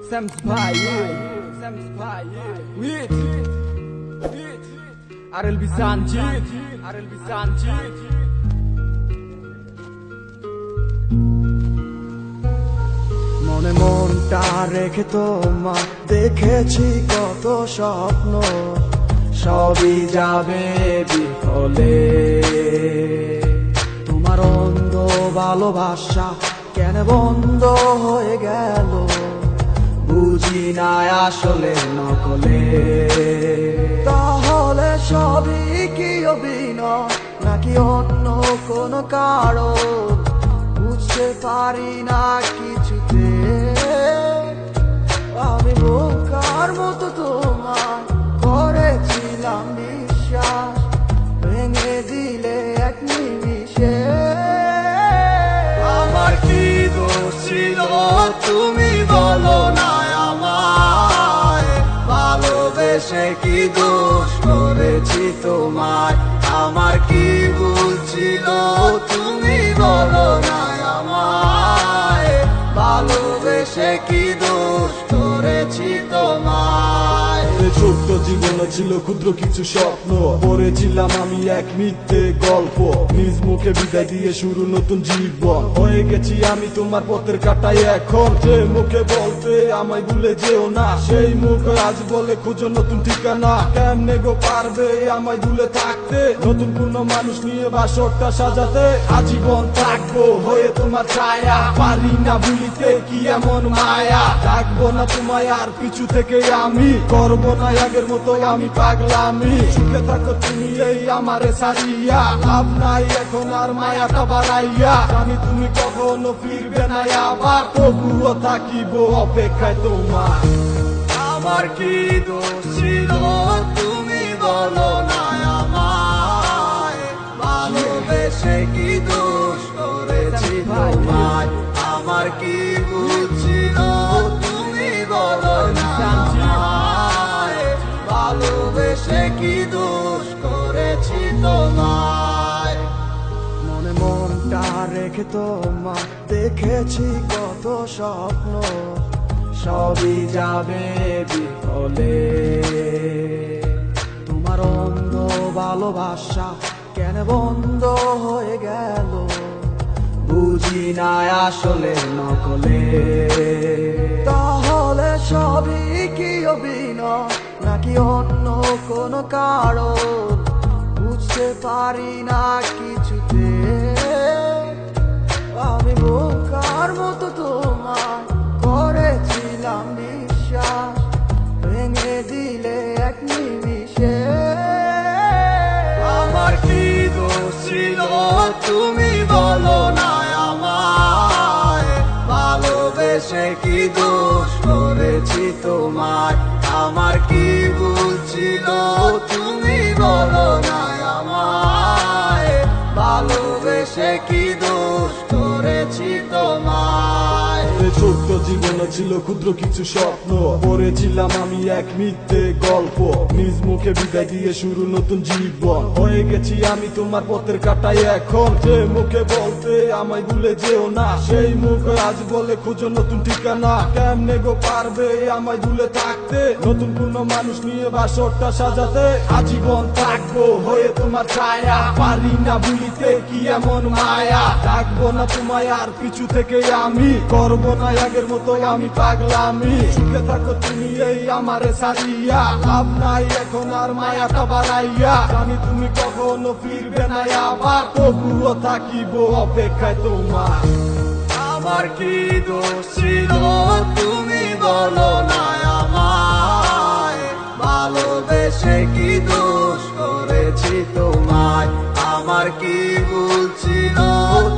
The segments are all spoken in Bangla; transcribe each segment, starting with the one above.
Sam's Pie, with RLB Sanjit, মনে মনটা রেখে তোমার দেখেছি কত স্বপ্ন, সবই যাবে বিফলে। তোমার অন্ধ ভালোবাসা কেন বন্ধ হয়ে গেল, বুঝি না আসলে নকলে। তাহলে সবই কি অভিনয় নাকি অন্য কোনো কারণ, বুঝতে পারি না কিছুতে। আমি বোকার মতো তোমার করেছিলাম বিশ্বাস, ভেঙে দিলে এক নিমিষে। আমার কি দোষ ছিল তুমি বলো না আমায়, ভালোবেসে কি দোষ করেছি তোমায়। আমার কি ভুল ছিল তুমি বলো না আমায়, ভালোবেসে কি দোষ করেছি তোমায়। ছোট্ট জীবনে ছিল ক্ষুদ্র কিছু স্বপ্ন, পড়েছিলাম আমি এক মিথ্যে গল্প। নিজ মুখে বিদায় দিয়ে শুরু নতুন জীবন, হয়ে গেছি আমি তোমার পথের কাটাই এখন। যে মুখে বলতে আমায় ভুলে যেও না, সেই মুখ আজ বলে খুঁজো নতুন ঠিকানা। কেমনে গো পারবে আমায় ভুলে থাকতে, নতুন কোনো মানুষ নিয়ে বাসরটা সাজাতে। আজীবন থাকবো হয়ে তোমার ছায়া, পারি না ভুলিতে কি এমন মায়া। ডাকবো না তোমায় আর পিছু থেকে আমি, করবো না আগের মতো আমি পাগলামি। সুখে থাকো তুমি এই আমারে সারিয়া, লাভ নাই এখন আর মায়াটা বাড়াইয়া। জানি তুমি কখনো ফিরবে না আবার, তবুও থাকিব অপেক্ষায় তোমার। আমার কি দোষ ছিল তুমি বলো না আমায়, ভালোবেসে কি দোষ করেছি তোমায়। আমার কি ভুল ছিল তুমি বলো না আমায়, ভালোবেসে কি দোষ করেছি তোমায়। মনে মনটা রেখে তোমার দেখেছি কত স্বপ্ন, সবই যাবে বিফলে। তোমার অন্ধ ভালোবাসা কেন বন্ধ হয়ে গেল, বুঝি না আসলে নকলে। তাহলে সবই কি অভিনয় নাকি অন্য কোনো কারণ, বুঝতে পারি না কিছুতে। আমি বোকার মতো তোমার করেছিলাম বিশ্বাস, ভেঙে দিলে এক নিমিষে। আমার কি দোষ ছিল তুমি বলো না আমায়, ভালোবেসে কি দোষ করেছি তোমায়। আমার কি ভুল ছিল তুমি বলো না আমায়, ভালোবেসে কি দোষ করেছি তোমায়। ছোট্ট জীবনে ছিল ক্ষুদ্র কিছু স্বপ্ন, পড়েছিলাম আমি এক মিথ্যে গল্প। নিজ মুখে বিদায় দিয়ে শুরু নতুন জীবন, হয়ে গেছি আমি তোমার পথের কাটাই এখন। যে মুখে বলতে আমায় ভুলে যেও না, সেই মুখ আজ বলে খুঁজো নতুন ঠিকানা। কেমনে গো পারবে আমায় ভুলে থাকতে, নতুন কোনো মানুষ নিয়ে বাসরটা সাজাতে। আজীবন থাকবো হয়ে তোমার ছায়া, পারি না ভুলিতে কি এমন মায়া। ডাকবো না তোমায় আর পিছু থেকে আমি, করবো না আগের মতো আমি পাগলামি। সুখে থাকো তুমি এই আমারে সারিয়া, লাভ নাই এখন আর মায়াটা বাড়াইয়া। জানি তুমি কখনো ফিরবে না আবার, তবুও থাকিব অপেক্ষায় তোমার। আমার কি দোষ ছিল তুমি বলো না আমায়, ভালোবেসে কি দোষ করেছি তোমায়। আমার কি ভুল ছিল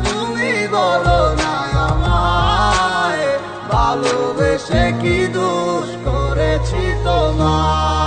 তুমি বলো না আমায়, ভালোবেসে কি দোষ করেছি তোমায়।